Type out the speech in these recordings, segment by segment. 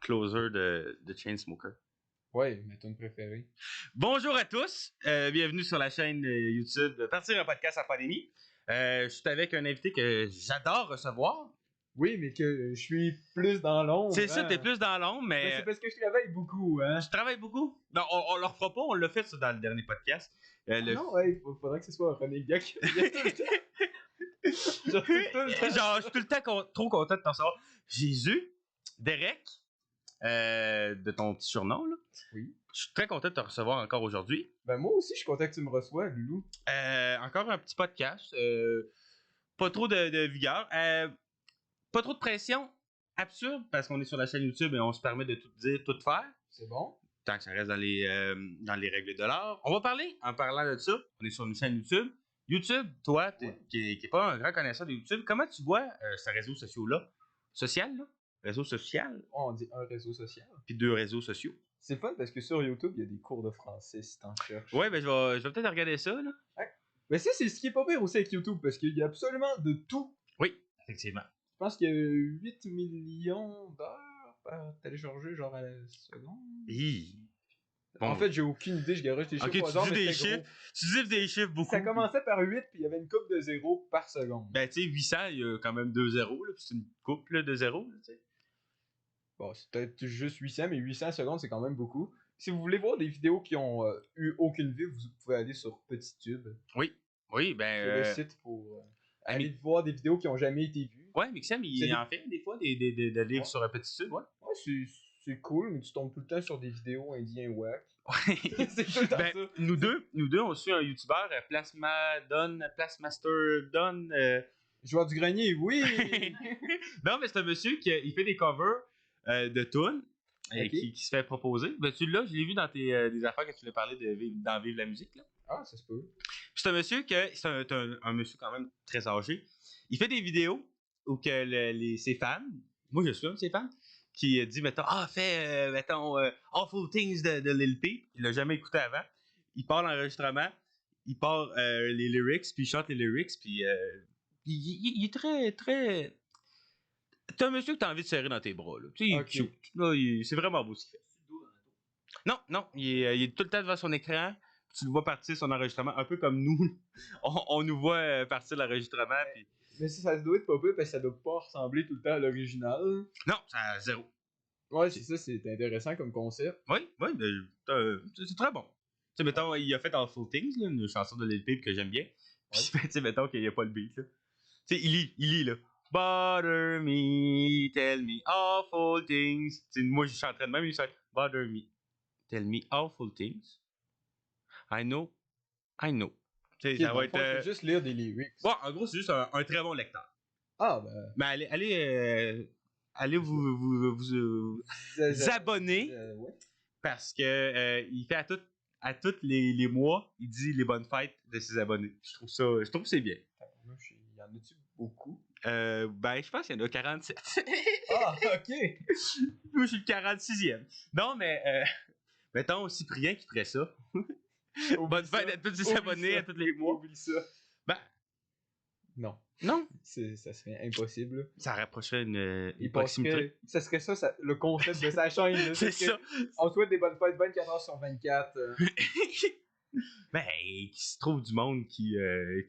closer de Chainsmoker. Ouais, ma tune préférée. Bonjour à tous, bienvenue sur la chaîne YouTube de Partir un podcast en pandémie. Je suis avec un invité que j'adore recevoir. Oui, mais que je suis plus dans l'ombre. C'est ça, t'es plus dans l'ombre, Mais mais c'est parce que je travaille beaucoup, hein. tu travailles beaucoup. Non, on le refera pas, on l'a fait ça dans le dernier podcast. Non, ouais, faudrait que ce soit René Gars qui vienne tout le temps. Genre, tout le temps. Genre, je suis tout le temps trop content de t'en savoir. Jésus, Derek, de ton petit surnom, là. Oui. Je suis très content de te recevoir encore aujourd'hui. Ben, moi aussi, je suis content que tu me reçois, Loulou. Encore un petit podcast. Pas trop de vigueur. Pas trop de pression. Absurde, parce qu'on est sur la chaîne YouTube et on se permet de tout dire, tout faire. C'est bon? Tant que ça reste dans les règles de l'art. On va parler, en parlant de ça, on est sur une chaîne YouTube. YouTube, toi, qui n'est pas un grand connaisseur de YouTube, comment tu vois ce réseau social-là? Social, là? Réseau social? Oh, on dit un réseau social. Puis 2 réseaux sociaux. C'est fun parce que sur YouTube, il y a des cours de français si t'en cherches. Ouais, ben je vais peut-être regarder ça, là. Ouais. Mais ça, c'est ce qui est pas pire aussi avec YouTube parce qu'il y a absolument de tout. Oui, effectivement. Je pense qu'il y a 8 millions d'heures par télécharger, genre à la seconde. Bon. En fait, j'ai aucune idée, je garoche des chiffres Ok, au hasard, mais des c'était chiffres. gros. Tu dis des chiffres beaucoup. Ça commençait par 8, puis il y avait une coupe de 0 par seconde. Ben, tu sais, 800, il y a quand même 2 zéros, là, puis c'est une coupe là, de 0, tu sais. Bon, c'est peut-être juste 800, mais 800 secondes, c'est quand même beaucoup. Si vous voulez voir des vidéos qui ont eu aucune vue, vous pouvez aller sur PetitTube. Oui, ben. C'est le site pour aller voir des vidéos qui ont jamais été vues. Ouais, Mixem, il en fait des fois des livres sur un PetitTube, ouais. Ouais, c'est cool, mais tu tombes tout le temps sur des vidéos indiens whack. Ouais. C'est tout le temps ben, ça. Nous deux, on suit un YouTuber, Plasmaster Don. Joueur du grenier, oui! Non, mais c'est un monsieur qui il fait des covers de tunes qui se fait proposer. Ben, tu l'as, je l'ai vu dans des affaires que tu voulais parler dans Vive la musique, là. Ah, ça se peut. Puis c'est un monsieur c'est un monsieur quand même très âgé. Il fait des vidéos où que ses fans, moi je suis un de ses fans, qui dit, mettons, fais, Awful Things de Lil Peep. Il l'a jamais écouté avant. Il part l'enregistrement, il part les lyrics, puis il chante les lyrics, puis il est très, très... T'es un monsieur que t'as envie de serrer dans tes bras, là. Tu sais, Okay. là, c'est vraiment beau ce qu'il fait. Non, il est tout le temps devant son écran. Tu le vois partir son enregistrement, un peu comme nous. On nous voit partir l'enregistrement. Puis... Mais ça doit être pas peu parce que ça doit pas ressembler tout le temps à l'original. Non, ça a 0. Ouais, c'est ça, c'est intéressant comme concept. Oui, c'est très bon. Tu sais, mettons, il a fait Awful Things, là, une chanson de Lil Peep que j'aime bien. Puis, tu sais, mettons qu'il n'y a pas le beat, là. Tu sais, il lit, là. Bother me, tell me awful things. T'sais, moi, je chanterais de même, il chante Bother me, tell me awful things. I know. Okay, ça va être. Juste lire des lyrics. Bon, en gros, c'est juste un très bon lecteur. Ah, ben. Mais allez vous abonner. Ouais. Parce que il fait à tous les mois, il dit les bonnes fêtes de ses abonnés. Je trouve que c'est bien. Il y en a-tu beaucoup? Ben, je pense qu'il y en a 47. Ah, ok. Moi, je suis le 46e. Non, mais mettons Cyprien qui ferait ça. Bonne fête à tous ses abonnés à tous les mois. Oublie ça. Ben, non. Ça serait impossible. Ça rapprocherait une proximité. Ça serait ça, le concept de sa chaîne. C'est ça. On souhaite des bonnes fêtes 24 heures sur 24. Ben, il se trouve du monde qui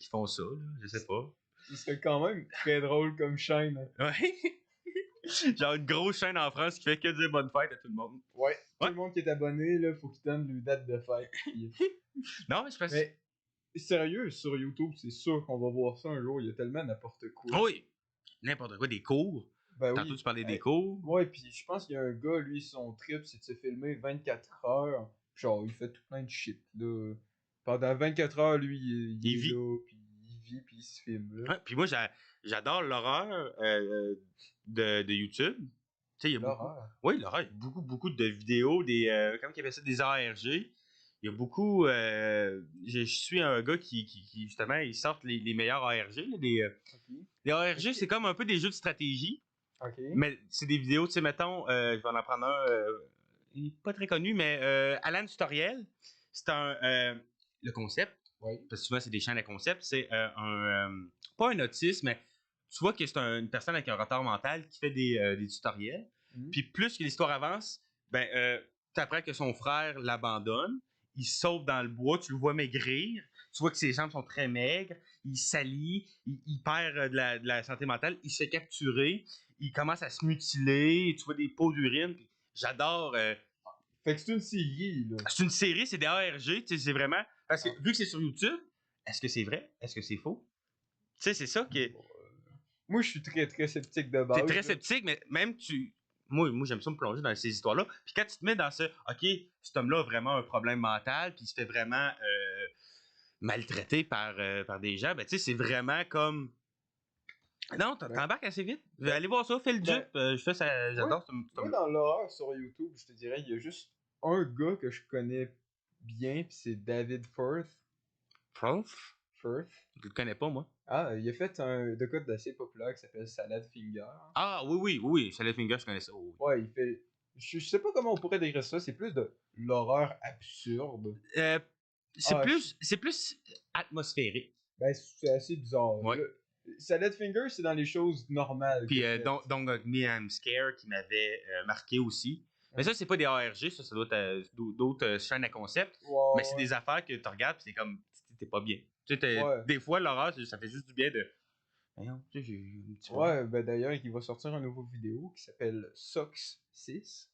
font ça, là. Je sais pas. Ce serait quand même très drôle comme chaîne. Ouais. Genre une grosse chaîne en France qui fait que dire bonne fête à tout le monde. Ouais. Tout le monde qui est abonné, là, faut qu'il donne le date de fête. Non, mais je pense. Mais sérieux, sur YouTube, c'est sûr qu'on va voir ça un jour. Il y a tellement n'importe quoi. Oui. N'importe quoi, des cours. Ben Tantôt, oui. tu parlais des cours. Ouais, puis je pense qu'il y a un gars, lui, son trip, c'est de se filmer 24 heures. Genre, il fait tout plein de shit, là. Pendant 24 heures, lui, il est là, puis il vit, puis il se filme, là. Ouais, puis moi, j'adore l'horreur de YouTube. Tu sais, il y a beaucoup... Oui, l'horreur, il y a beaucoup de vidéos, comment ils appellent ça, des ARG. Il y a beaucoup... je suis un gars qui justement, il sort les meilleurs ARG. Là, les ARG, c'est comme un peu des jeux de stratégie. Okay. Mais c'est des vidéos, tu sais, mettons, je vais en prendre un, il n'est pas très connu, mais Alan Tutoriel, c'est le concept, parce que souvent c'est des chaînes à concept, c'est pas un autiste, mais tu vois que c'est une personne avec un retard mental qui fait des tutoriels. Puis plus que l'histoire avance, ben, t'apprends que son frère l'abandonne. Il se sauve dans le bois, tu le vois maigrir. Tu vois que ses jambes sont très maigres. Il salit, il perd de la santé mentale. Il se fait capturer. Il commence à se mutiler. Tu vois des pots d'urine. J'adore. Fait que c'est une série, là. C'est une série, c'est des ARG. Tu sais, c'est vraiment. Parce que vu que c'est sur YouTube, est-ce que c'est vrai? Est-ce que c'est faux? Tu sais, c'est ça qui. Moi, je suis très, très sceptique de base. T'es très là. sceptique, mais même tu. Moi, j'aime ça me plonger dans ces histoires-là. Puis quand tu te mets dans ce. OK, cet homme-là a vraiment un problème mental, puis il se fait vraiment maltraiter par des gens, ben tu sais, c'est vraiment comme. Non, t'embarques assez vite. Allez voir ça, fais le dupe. Je fais ça, j'adore ce Moi, dans l'horreur sur YouTube, je te dirais, il y a juste un gars que je connais bien, puis c'est David Firth. Prof? Firth. Je le connais pas, moi. Ah, il a fait un code assez populaire qui s'appelle Salad Finger. Ah, oui. Salad Finger, je connais ça. Oui. Ouais, il fait. Je sais pas comment on pourrait décrire ça, c'est plus de l'horreur absurde. C'est plus atmosphérique. Ben, c'est assez bizarre. Ouais. Salad Finger, c'est dans les choses normales. Puis Don't Hug Me, I'm Scared, qui m'avait marqué aussi. Mais ça, c'est pas des ARG, ça doit être d'autres chaînes à concept. Mais c'est des affaires que tu regardes, puis c'est comme, t'es pas bien. Tu sais, des fois, l'horreur, ça fait juste du bien de. Voyons, tu sais, j'ai un petit peu. Ouais, ben d'ailleurs, il va sortir un nouveau vidéo qui s'appelle Sox 6.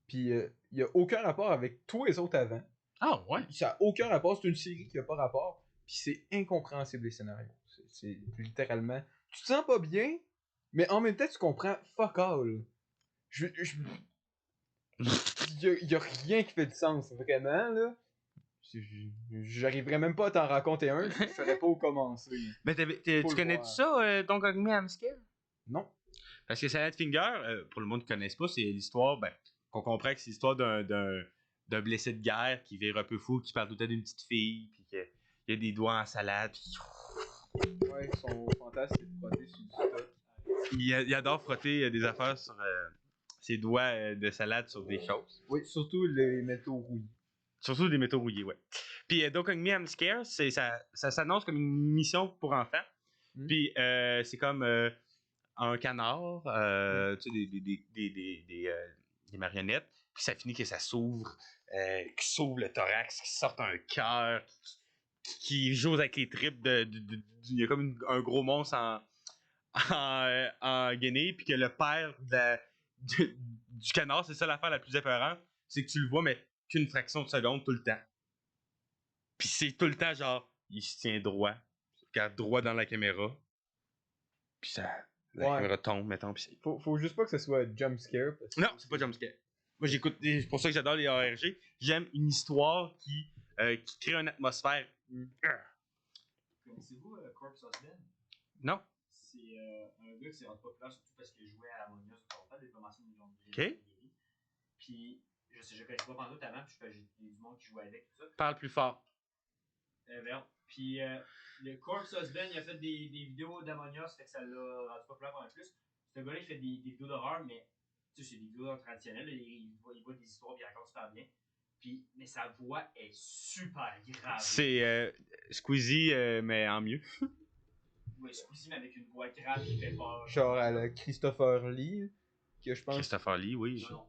Puis il y a aucun rapport avec tous les autres avant. Ah, ouais. Ça a aucun rapport, c'est une série qui a pas rapport. Puis c'est incompréhensible les scénarios. C'est littéralement. Tu te sens pas bien, mais en même temps, tu comprends fuck all. Y a rien qui fait du sens, vraiment, là. J'arriverais même pas à t'en raconter un, je saurais pas où commencer. Mais tu connais ça, Don't Hug Me, I'm Scared? Non. Parce que Salad Finger, pour le monde qui ne connaisse pas, c'est l'histoire, ben, qu'on comprend que c'est l'histoire d'un blessé de guerre qui vire un peu fou, qui parle tout le temps d'une petite fille, puis qu'il y a des doigts en salade, puis. Ouais, son fantasme, c'est de frotter sur du stock. Il adore frotter des affaires sur ses doigts de salade sur des choses. Oui, surtout les métaux rouillés. Surtout des métaux rouillés, ouais. Puis Don't Hug Me, I'm Scared, ça s'annonce comme une mission pour enfants. Puis c'est comme un canard, tu sais, des marionnettes. Puis ça finit que ça s'ouvre, qui s'ouvre le thorax, qui sort un cœur, qui joue avec les tripes il y a comme un gros monstre en guenille, puis que le père du canard, c'est ça l'affaire la plus épeurante, c'est que tu le vois, mais qu'une fraction de seconde tout le temps. Puis c'est tout le temps genre, il se tient droit, il regarde droit dans la caméra, puis la caméra tombe, mettons, puis c'est. Faut juste pas que ce soit jump scare. Non, c'est pas jumpscare. Moi, j'écoute, c'est pour ça que j'adore les ARG. J'aime une histoire qui crée une atmosphère. Connaissez-vous Corpse Husband? Non. C'est un gars qui s'est rendu populaire surtout parce qu'il jouait à Among Us sur portable. Il a commencé une million de OK. Puis, je connaissais pas pendant tout avant, puis j'ai du monde qui jouait avec, tout ça. Parle plus fort. Puis, le Corpse Husband, il a fait des vidéos d'Among Us, fait que ça l'a rendu populaire pendant plus. Ce gars-là, il fait des vidéos d'horreur, mais tu sais, c'est des vidéos traditionnelles. Il voit des histoires, puis il raconte super bien. Puis, mais sa voix est super grave. C'est Squeezie, mais en mieux. Oui, Squeezie, mais avec une voix grave qui fait peur. Genre à la Christopher Lee, que je pense. Christopher Lee, oui. Non,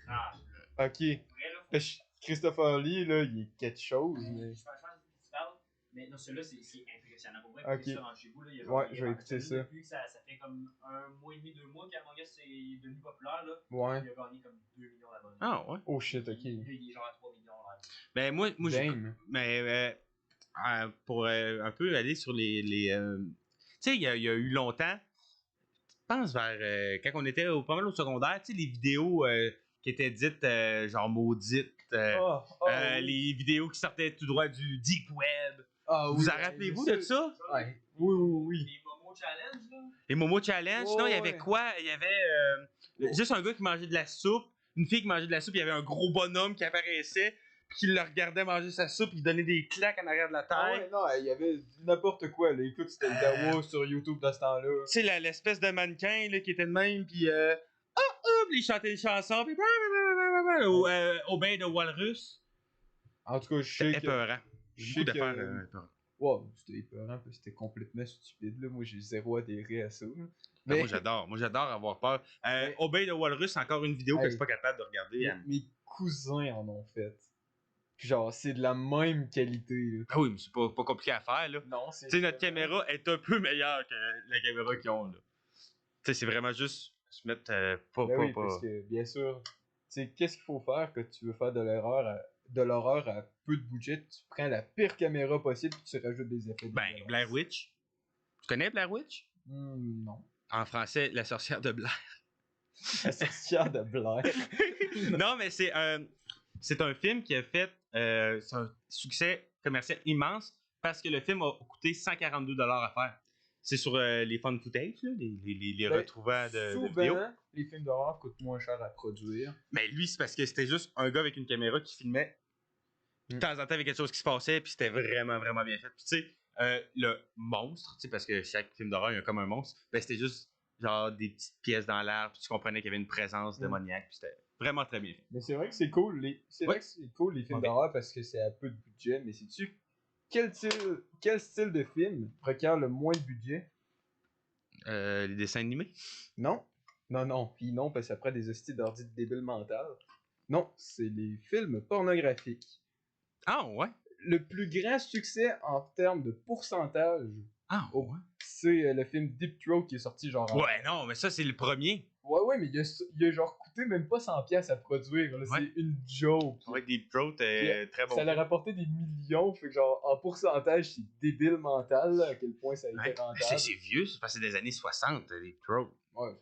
grave. Ok. Vrai, là, Christopher Lee, là, il est quelque chose. Mais... Je pense que tu parles, mais non, celui-là, c'est impressionnant. Pour vrai, Ok. écoutez ça dans chez vous. Là, Ouais, je vais écouter ça. Depuis que ça fait comme 1 mois et demi, 2 mois qu'Among Us est devenu populaire, là, Ouais. il a gagné comme 2 millions d'abonnés. Ah, ouais. Oh shit, ok. Il est genre à 3 millions. Là. Ben, moi Damn. mais pour un peu aller sur les tu sais, il y a eu longtemps, je pense vers quand on était pas mal au secondaire, tu sais, les vidéos qui étaient dites genre maudites, Oui. les vidéos qui sortaient tout droit du Deep Web. Ah, Vous en rappelez-vous de ça? Ouais. Oui. Les Momo Challenge, là. Les Momo Challenge, sinon il y avait quoi? Il y avait juste un gars qui mangeait de la soupe, une fille qui mangeait de la soupe, il y avait un gros bonhomme qui apparaissait, puis qui le regardait manger sa soupe, il donnait des claques en arrière de la tête. Ah ouais, non, il y avait n'importe quoi, là. Écoute, c'était le Dawa sur YouTube dans ce temps-là. Tu sais, l'espèce de mannequin là, qui était de même, puis il chantait des chansons, puis au bain de Walrus. En tout cas, je sais C'était épeurant. je Beaucoup sais d'affaires que- épeurantes. Wow, c'était épeurant, puis c'était complètement stupide, là. Moi, j'ai zéro adhéré à ça, là. Ah, moi, j'adore. Moi, j'adore avoir peur. Mais- Obey the Walrus, c'est encore une vidéo que je Hey. suis pas capable de regarder. Mes cousins en ont fait. Puis genre, c'est de la même qualité, là. Ah oui, mais c'est pas compliqué à faire, là. Non, c'est... Tu sais, notre caméra est un peu meilleure que la caméra qu'ils ont, là. Tu sais, c'est vraiment juste se mettre Ben oui, parce que, bien sûr, tu sais, qu'est-ce qu'il faut faire quand tu veux faire de l'horreur à peu de budget? Tu prends la pire caméra possible et tu rajoutes des effets. Ben, Blair Witch. Tu connais Blair Witch? Non. En français, la sorcière de Blair. La sorcière de Blair. Non, mais c'est un film qui a fait c'est un succès commercial immense parce que le film a coûté 142$ à faire. C'est sur les fun footage, là, les Ben, retrouvailles de souvent, vidéos. les films d'horreur coûtent moins cher à produire. Mais lui, c'est parce que c'était juste un gars avec une caméra qui filmait. Puis de temps en temps, avec quelque chose qui se passait, puis c'était vraiment, vraiment bien fait. Puis tu sais, le monstre, tu sais, parce que chaque film d'horreur, il y a comme un monstre, ben c'était juste genre des petites pièces dans l'air, puis tu comprenais qu'il y avait une présence démoniaque, puis c'était vraiment très bien fait. Mais c'est vrai que c'est cool. Vrai que c'est cool les films d'horreur parce que c'est à peu de budget. Mais sais-tu quel style de film requiert le moins de budget? Les dessins animés? Non. Non. Puis non, parce qu'après des hosties d'ordi de débile mental. Non, c'est les films pornographiques. Ah ouais? Le plus grand succès en termes de pourcentage, Ah ouais? c'est le film Deep Throat qui est sorti genre... Ouais, non, mais ça, c'est le premier. Ouais, mais il a genre coûté même pas 100$ à produire. Là. Ouais. C'est une joke. Ouais, Deep Throat est très bon. Ça leur a rapporté des millions, fait que genre en pourcentage, c'est débile mental là, à quel point ça a été Ouais. rentable. C'est vieux, c'est passé des années 60, Deep Throat. Ouais,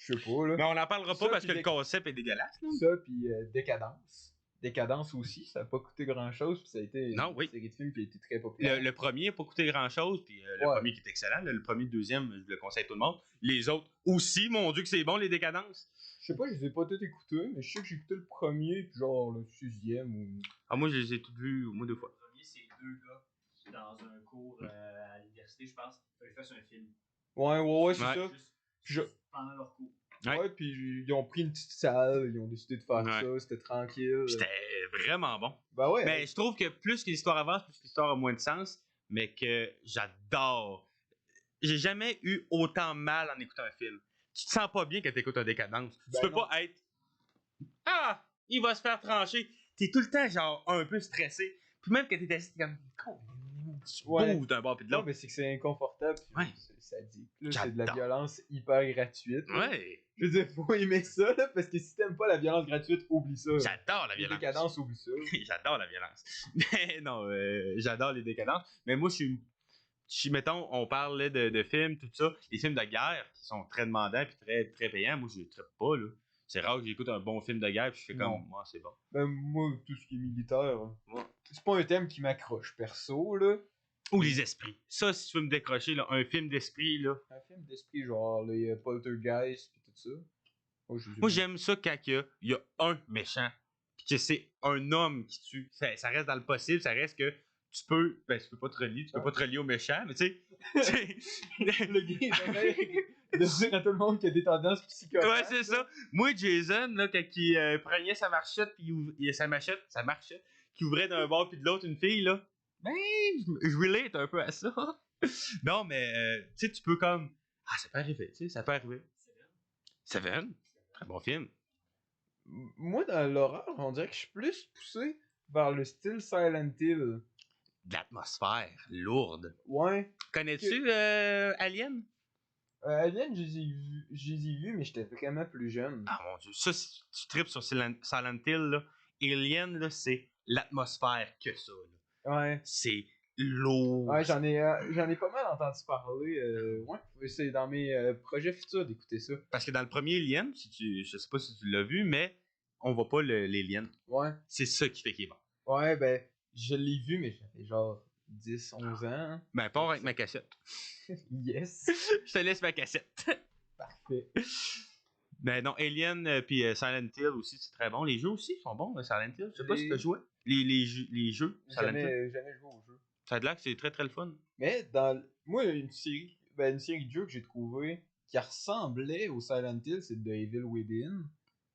je sais pas là. Mais on n'en parlera Ça, pas parce puis que le concept est dégueulasse. Là. Ça, puis Décadence. Décadence aussi, ça a pas coûté grand chose, puis ça a été Non, oui. une série de films qui a été très populaire. Le premier n'a pas coûté grand chose, puis le premier qui est excellent. Là, le premier, le deuxième, je le conseille à tout le monde. Les autres aussi, mon Dieu, que c'est bon, les décadences. Je sais pas, je les ai pas tous écoutés, mais je sais que j'ai écouté le premier, puis genre le sixième ou. Ah, moi, je les ai tous vus au moins 2 fois. Le premier, c'est deux gars qui, dans un cours à l'université, je pense, ils fassent un film. Ouais, c'est Ouais. ça. Juste pendant leur cours. Ouais, puis ils ont pris une petite salle, ils ont décidé de faire Ouais. ça, c'était tranquille. C'était vraiment bon. Ben ouais. Mais je trouve que plus que l'histoire avance, plus que l'histoire a moins de sens, mais que j'adore. J'ai jamais eu autant mal en écoutant un film. Tu te sens pas bien quand t'écoutes un décadence. Ben Tu peux non. pas être Ah! Il va se faire trancher. T'es tout le temps genre un peu stressé. Puis même quand t'es assis, t'es comme tu Ouais. bouges d'un bord puis de Non, l'autre. mais c'est que c'est inconfortable, puis Ouais. c'est sadique. Là, c'est de la J'adore. violence hyper gratuite. là. Ouais. Je veux dire, faut aimer ça, là, parce que si t'aimes pas la violence gratuite, oublie ça. J'adore la Les violence. décadences, oublie ça. J'adore la violence. Mais non, j'adore les décadences. Mais moi, mettons, on parlait de films, tout ça. Les films de guerre qui sont très demandants puis très, très payants, moi, je les traite pas, là. C'est rare que j'écoute un bon film de guerre puis je fais Non. comme, moi, c'est bon. Ben, moi, tout ce qui est militaire, Ouais. c'est pas un thème qui m'accroche, perso, là. Ou les esprits. Ça, si tu veux me décrocher, là, un film d'esprit, là. Un film d'esprit, genre les Poltergeist, pis tout ça. Oh, je les ai Moi, vus. j'aime ça quand il y a un méchant, puis que c'est un homme qui tue. Ça reste dans le possible, ça reste que tu peux pas te relier, tu peux pas te relier au méchant, mais tu sais. Le gars, il est de dire à tout le monde qu'il a des tendances psychopathes. Ouais, c'est ça. Moi, Jason, là, quand il prenait sa marchette, puis sa marchette, qui ouvrait d'un bord puis de l'autre une fille, là, ben, je relate un peu à ça. Non, mais, tu sais, tu peux comme. Ah, ça peut arriver, tu sais, ça peut arriver. Seven, très bon film. Moi, dans l'horreur, on dirait que je suis plus poussé vers le style Silent Hill. De l'atmosphère lourde. Ouais. Connais-tu Alien? Alien, je les ai vus, mais j'étais vraiment plus jeune. Ah mon dieu, ça, si tu tripes sur Silent Hill, là, Alien, là, c'est l'atmosphère que ça. Là. Ouais. C'est lourd. Ouais, j'en ai pas mal entendu parler. Ouais, c'est dans mes projets futurs d'écouter ça. Parce que dans le premier Alien, je sais pas si tu l'as vu, mais on voit pas les liens. Ouais. C'est ça qui fait qu'il est bon. Ouais, ben, je l'ai vu, mais j'avais genre 10, 11 ans. Ben, pars avec ma cassette. Yes. Je te laisse ma cassette. Parfait. Ben non, Alien puis Silent Hill aussi, c'est très bon. Les jeux aussi sont bons, Silent Hill. Je sais pas si tu as joué. Les jeux Silent Hill. Jamais joué au jeu. Ça a l'air que c'est très très le fun. Mais moi, une série de jeux que j'ai trouvé qui ressemblait au Silent Hill, c'est The Evil Within.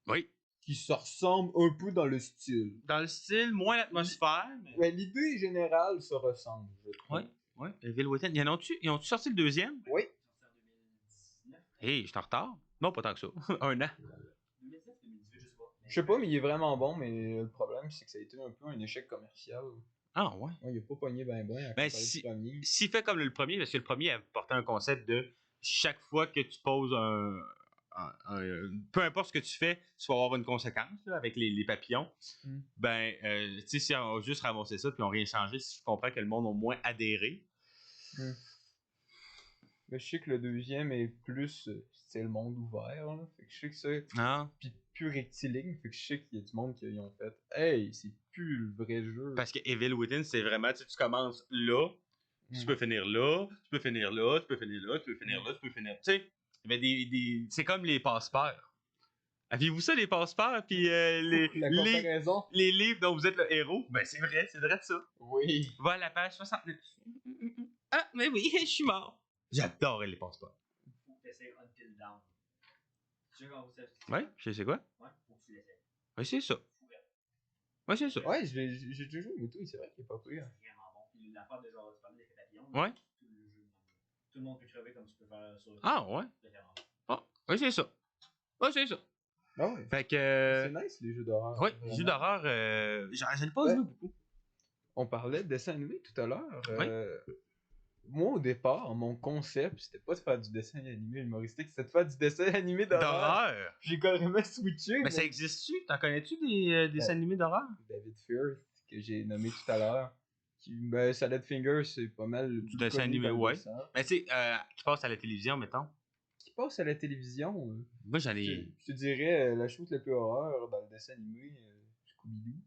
Oui. Qui se ressemble un peu dans le style. Dans le style, moins l'atmosphère. Mais... Ouais, l'idée générale se ressemble, je trouve. Ouais. Ouais, Evil Within. Ils ont-tu sorti le deuxième? Oui. Sorti en 2019. Hey, je suis en retard. Non, pas tant que ça. Un an. 2019, 2018, je sais pas. Je sais pas, mais il est vraiment bon, mais le problème, c'est que ça a été un peu un échec commercial. Ah, ouais. Ouais, il a pas pogné ben à Ben, comparer le premier. s'il fait comme le premier, parce que le premier apportait un concept de chaque fois que tu poses peu importe ce que tu fais, tu vas avoir une conséquence là, avec les papillons. Mm. Ben, tu sais, si on a juste ramassé ça puis on n'a rien changé, je comprends que le monde a moins adhéré. Mm. Mais je sais que le deuxième est plus style monde ouvert. Là. Fait que je sais que ça. Ah, Puis plus rectiligne. Fait que je sais qu'il y a du monde qui ont fait. Hey, c'est plus le vrai jeu. parce que Evil Within, c'est vraiment, tu sais, tu commences là, tu peux finir là, tu peux finir là, tu peux finir là, tu peux finir là, tu peux finir. Tu sais, il y avait c'est comme les passe-peurs. Aviez-vous ça, les passe-peurs, puis La comparaison. les livres dont vous êtes le héros? Ben, c'est vrai de ça. Oui. Va à la page 69. Ah, mais oui, je suis mort. J'adorais les passe-peurs. Faut que tu essaies Until Dawn. Tu sais quand vous savez. Ouais, je sais quoi? Ouais, faut que tu l'essaies. Ouais, c'est ça. Ouais, c'est ça. Ouais, j'ai toujours joué au tout, c'est vrai qu'il est pas pire. C'est vraiment bon. Puis l'affaire de genre, tu parlais d'effet papillon. Ouais. Tout le monde peut crever comme tu peux faire sur. Ah, ouais. C'est vraiment bon. Ah, ouais, c'est ça. Ouais, c'est ça. Ah ouais. Fait que. C'est nice les jeux d'horreur. Ouais, les vraiment. jeux d'horreur, j'en ai pas Ouais. joué beaucoup. On parlait de dessin animé tout à l'heure. Oui. Moi, au départ, mon concept, c'était pas de faire du dessin animé humoristique, c'était de faire du dessin animé d'horreur. D'horreur. J'ai carrément switché. Mais ça existe-tu? T'en connais-tu des dessins animés d'horreur? David Firth, que j'ai nommé tout à l'heure. Ben, Salad Finger, c'est pas mal le plus dessin connu animé, par le ouais. dessin. Mais tu sais, qui passe à la télévision, mettons. Qui passe à la télévision. Moi, j'en je, ai. je te dirais la chose la plus horreur dans le dessin animé, Scooby-Doo.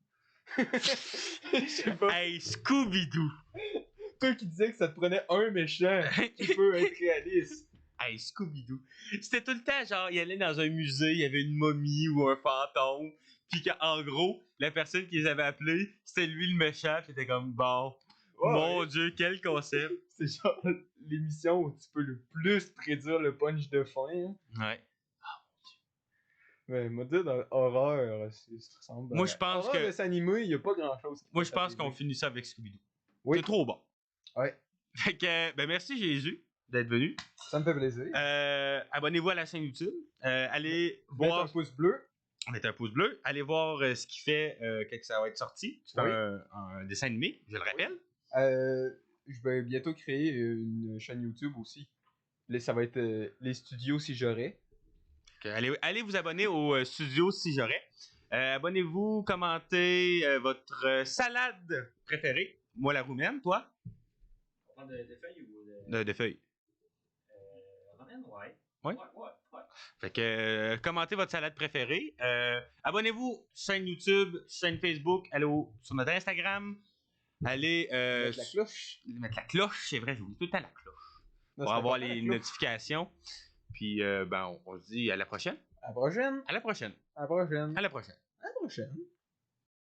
Je sais pas. Hey, Scooby-Doo! Toi qui disais que ça te prenait un méchant qui peut être réaliste. Hey, Scooby-Doo. C'était tout le temps, genre, il allait dans un musée, il y avait une momie ou un fantôme, puis qu'en gros, la personne qu'ils avaient appelée, c'était lui le méchant, puis t'es comme, bon, Ouais, mon ouais. Dieu, quel concept! C'est genre l'émission où tu peux le plus prédire le punch de fin. Hein. Ouais. Ouais, moi, dire dans horreur, ça ressemble Moi, je pense horreur que- dessin animé, il n'y a pas grand chose. Moi, je pense qu'on finit ça avec Scooby-Doo. Oui. C'est trop bon. Ouais, Fait que, ben, merci Jésus d'être venu. ça me fait plaisir. Abonnez-vous à la chaîne YouTube. Allez Mettre voir. un pouce bleu. Mettez un pouce bleu. Allez voir ce qu'il fait quand ça va être sorti. C'est Oui. un dessin animé, je le rappelle. Je vais bientôt créer une chaîne YouTube aussi. Là, ça va être les studios si j'aurais. Allez vous abonner au studio si j'aurais. Abonnez-vous, commentez votre salade préférée. Moi, la roumaine, toi? On parle de feuilles ou de. De feuilles. Romaine, ouais. Ouais. Ouais. Fait que commentez votre salade préférée. Abonnez-vous chaîne YouTube, chaîne Facebook, allez sur notre Instagram. Allez Avec la cloche. mettre la cloche, c'est vrai, j'oublie tout le temps la cloche. Non, Pour c'est avoir important, la les cloche. notifications. Puis ben on se dit à la prochaine. À la prochaine. À la prochaine. À la prochaine. À la prochaine. À la prochaine.